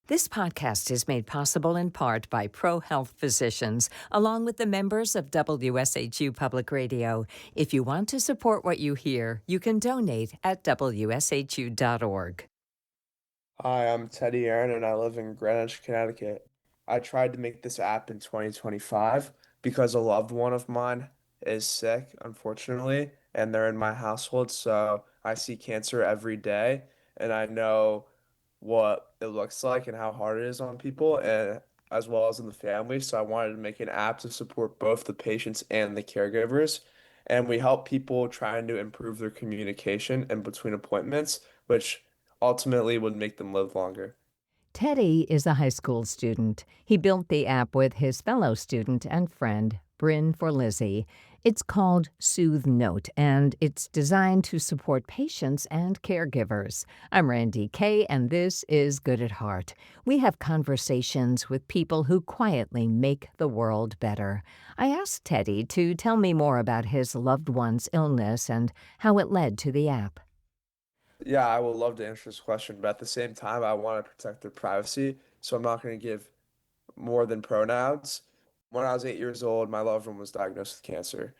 This podcast is made possible in part by ProHealth Physicians, along with the members of WSHU Public Radio. If you want to support what you hear, you can donate at WSHU.org. Hi, I'm Teddy Aaron and I live in Greenwich, Connecticut. I tried to make this app in 2025 because a loved one of mine is sick, unfortunately, and they're in my household. So I see cancer every day and I know what it looks like and how hard it is on people and as well as in the family. So I wanted to make an app to support both the patients and the caregivers. And we help people trying to improve their communication in between appointments, which ultimately would make them live longer. Teddy is a high school student. He built the app with his fellow student and friend, Bryn for Lizzie. It's called Soothe Note, and it's designed to support patients and caregivers. I'm Randye Kaye, and this is Good at Heart. We have conversations with people who quietly make the world better. I asked Teddy to tell me more about his loved one's illness and how it led to the app. Yeah, I would love to answer this question, but at the same time, I want to protect their privacy, so I'm not going to give more than pronouns. When I was 8 years old, my loved one was diagnosed with cancer.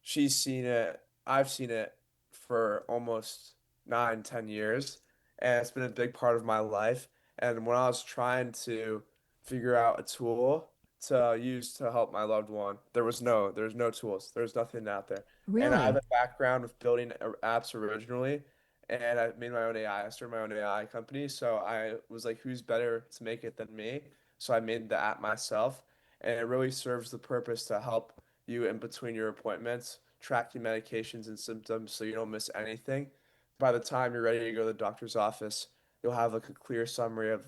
She's seen it, I've seen it for almost 9, 10 years, and it's been a big part of my life. And when I was trying to figure out a tool to use to help my loved one, there's no tools, there's nothing out there. And I have Really? a background with building apps originally, and I made my own AI. I started my own AI company, so I was like, who's better to make it than me? So I made the app myself, and it really serves the purpose to help you in between your appointments, track your medications and symptoms so you don't miss anything. By the time you're ready to go to the doctor's office, you'll have like a clear summary of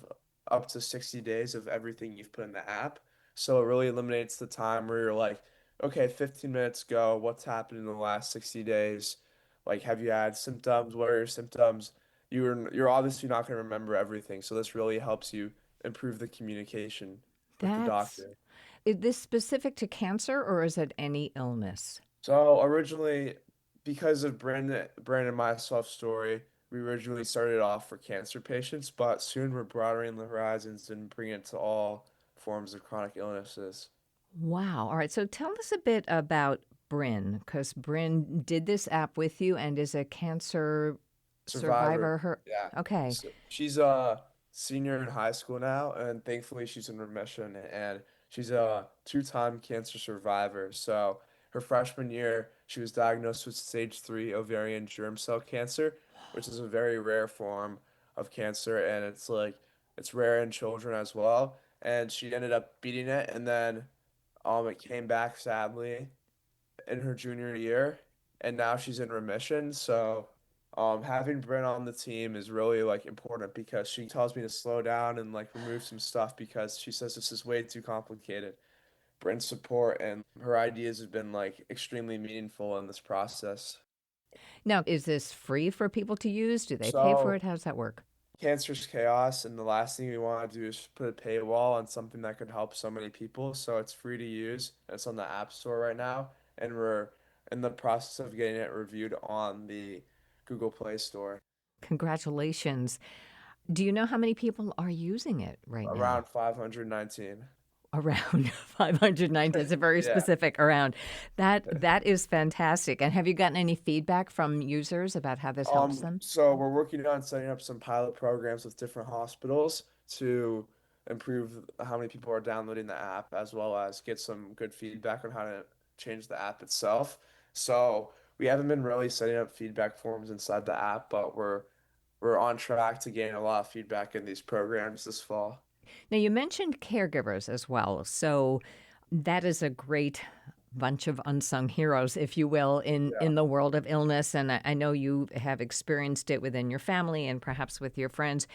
up to 60 days of everything you've put in the app. So it really eliminates the time where you're like, okay, 15 minutes ago, what's happened in the last 60 days? Like, have you had symptoms? What are your symptoms? You're obviously not going to remember everything. So this really helps you improve the communication with the That's doctor. Is this specific to cancer or is it any illness? So originally, because of Brandon and myself story, we originally started off for cancer patients, but soon we're broadening the horizons and bringing it to all forms of chronic illnesses. Wow. All right. So tell us a bit about Bryn, because Bryn did this app with you and is a cancer Survivor, survivor. Her. yeah. Okay. So she's a senior in high school now, and thankfully she's in remission, and she's a two-time cancer survivor. So her freshman year, she was diagnosed with stage 3 ovarian germ cell cancer, which is a very rare form of cancer, and it's rare in children as well. And she ended up beating it, and then it came back sadly in her junior year, and now she's in remission. So, having Bryn on the team is really like important because she tells me to slow down and like remove some stuff because she says this is way too complicated. Bryn's support and her ideas have been like extremely meaningful in this process. Now, is this free for people to use? Do they pay for So, it? How does that work? cancer's chaos, and the last thing we want to do is put a paywall on something that could help so many people. So it's free to use. It's on the App Store right now, and we're in the process of getting it reviewed on the Google Play Store. Congratulations. Do you know how many people are using it right now? Around 519. Around 509. That's a very Yeah. specific around. That is fantastic. And have you gotten any feedback from users about how this helps them? So we're working on setting up some pilot programs with different hospitals to improve how many people are downloading the app, as well as get some good feedback on how to change the app itself. So we haven't been really setting up feedback forms inside the app, but we're on track to gain a lot of feedback in these programs this fall. Now, you mentioned caregivers as well. So that is a great bunch of unsung heroes, if you will, Yeah. in the world of illness. And I know you have experienced it within your family and perhaps with your friends.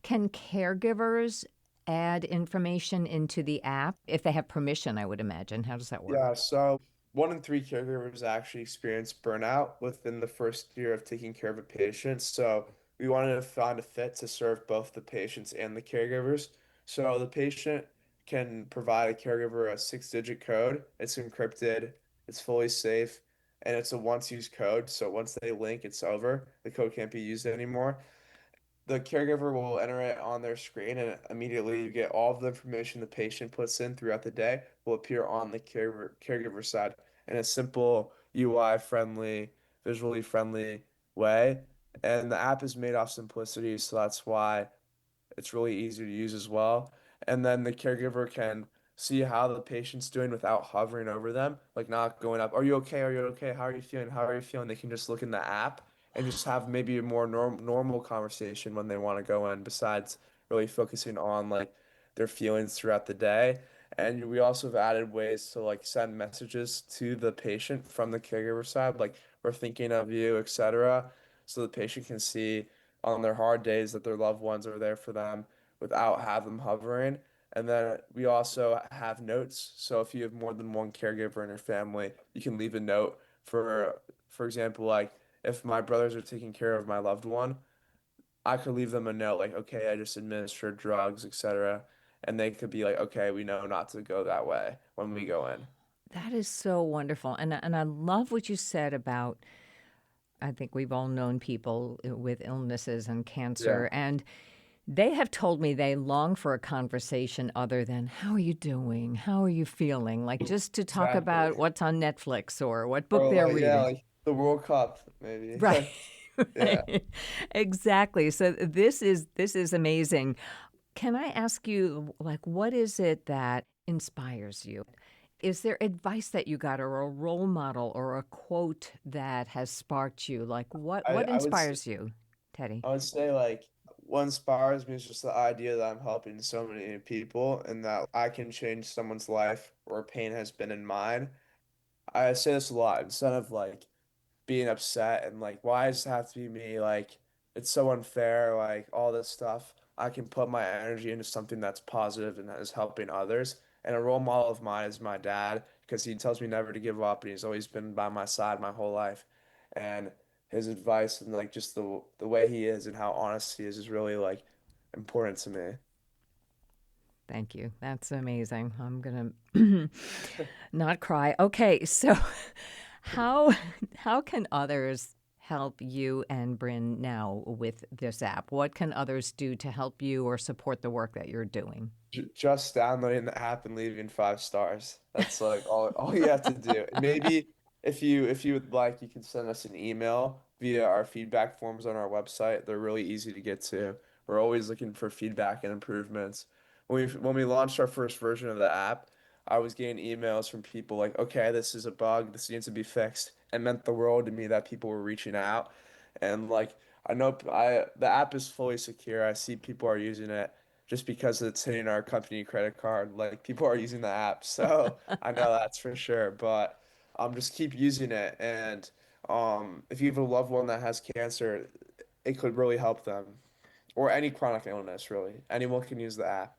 Can caregivers add information into the app if they have permission, I would imagine? How does that work? Yeah, so 1 in 3 caregivers actually experience burnout within the first year of taking care of a patient. So we wanted to find a fit to serve both the patients and the caregivers. So the patient can provide a caregiver a 6-digit code. It's encrypted, it's fully safe, and it's a once-use code. So once they link, it's over. The code can't be used anymore. the caregiver will enter it on their screen, and immediately you get all of the information the patient puts in throughout the day will appear on the caregiver side in a simple UI friendly, visually friendly way. And the app is made off simplicity, so that's why it's really easy to use as well. And then the caregiver can see how the patient's doing without hovering over them, like not going up, "Are you okay? Are you okay? How are you feeling? How are you feeling?" They can just look in the app and just have maybe a more normal conversation when they want to go in, besides really focusing on like their feelings throughout the day. And we also have added ways to like send messages to the patient from the caregiver side, like "we're thinking of you," etc. So the patient can see on their hard days that their loved ones are there for them without have them hovering. And then we also have notes. So if you have more than one caregiver in your family, you can leave a note for example, like if my brothers are taking care of my loved one, I could leave them a note like, "Okay, I just administered drugs, etc." And they could be like, "Okay, we know not to go that way when we go in." That is so wonderful. And I love what you said about I think we've all known people with illnesses and Yeah, cancer, and they have told me they long for a conversation other than, "How are you doing? How are you feeling?" Like just to talk exactly. about what's on Netflix or what book Or they're like, yeah, reading. like the World Cup, maybe. Right. Yeah. Right. Exactly. So this is amazing. Can I ask you, like, what is it that inspires you? Is there advice that you got, or a role model, or a quote that has sparked you? Like, what I, what I would say inspires you, Teddy? I would say like what inspires me is just the idea that I'm helping so many people and that I can change someone's life where pain has been in mine. I say this a lot instead of like being upset and like why does it have to be me? Like it's so unfair, like all this stuff. I can put my energy into something that's positive and that is helping others. And a role model of mine is my dad because he tells me never to give up and he's always been by my side my whole life. And his advice and like just the way he is and how honest he is really like important to me. Thank you. That's amazing. I'm gonna not cry. Okay, so how how can others help you and Bryn now with this app? What can others do to help you or support the work that you're doing? Just downloading the app and leaving 5 stars. That's like all you have to do. And maybe if you would like, you can send us an email via our feedback forms on our website. They're really easy to get to. We're always looking for feedback and improvements. When we launched our first version of the app, I was getting emails from people like, "Okay, this is a bug. This needs to be fixed." It meant the world to me that people were reaching out. And like I know the app is fully secure. I see people are using it just because it's hitting our company credit card. Like people are using the app, so I know that's for sure. But just keep using it, and if you have a loved one that has cancer, it could really help them, or any chronic illness, really. Anyone can use the app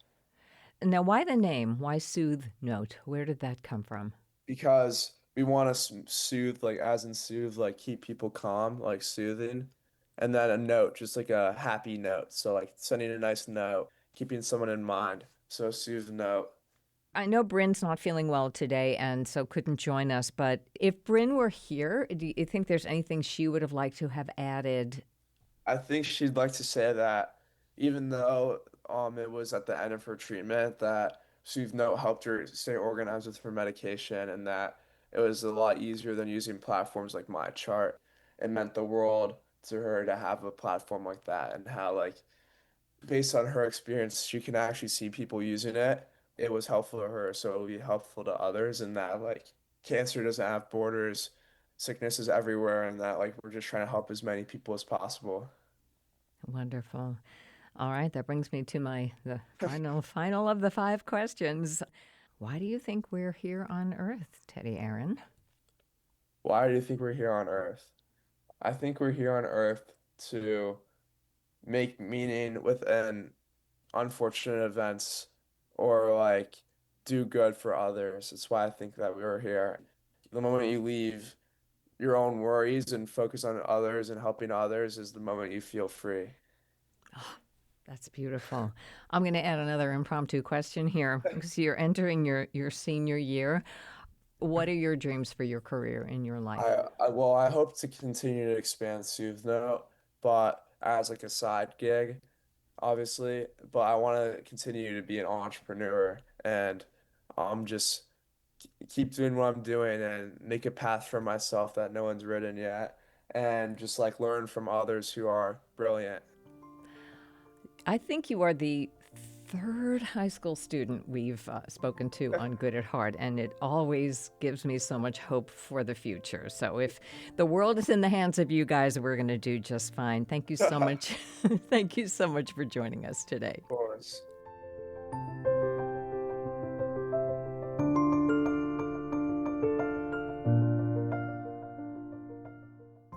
Now, why the name? Why Soothe Note? Where did that come from? because we want to soothe, like as in soothe, like keep people calm, like soothing, and then a note, just like a happy note. So like sending a nice note, keeping someone in mind. So soothe note. I know Bryn's not feeling well today and so couldn't join us, but if Bryn were here, do you think there's anything she would have liked to have added? I think she'd like to say that even though it was at the end of her treatment that Soothe Note helped her stay organized with her medication and that it was a lot easier than using platforms like MyChart. It meant the world to her to have a platform like that and how like based on her experience she can actually see people using it. It was helpful to her, so it'll be helpful to others and that like cancer doesn't have borders, sickness is everywhere and that like we're just trying to help as many people as possible. Wonderful. All right, that brings me to the final of the five questions. Why do you think we're here on Earth, Teddy Aaron? Why do you think we're here on Earth? I think we're here on Earth to make meaning within unfortunate events or like do good for others. That's why I think that we are here. The moment you leave your own worries and focus on others and helping others is the moment you feel free. That's beautiful. I'm going to add another impromptu question here because you're entering your senior year. What are your dreams for your career in your life? I hope to continue to expand Soothe Note, but as like a side gig, obviously, but I want to continue to be an entrepreneur and just keep doing what I'm doing and make a path for myself that no one's written yet, and just like learn from others who are brilliant. I think you are the third high school student we've spoken to on Good at Heart, and it always gives me so much hope for the future. So, if the world is in the hands of you guys, we're going to do just fine. Thank you so Of much. Thank you so much for joining us today. course.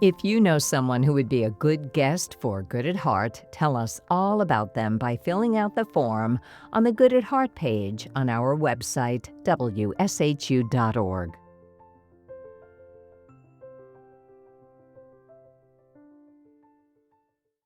If you know someone who would be a good guest for Good at Heart, tell us all about them by filling out the form on the Good at Heart page on our website, wshu.org.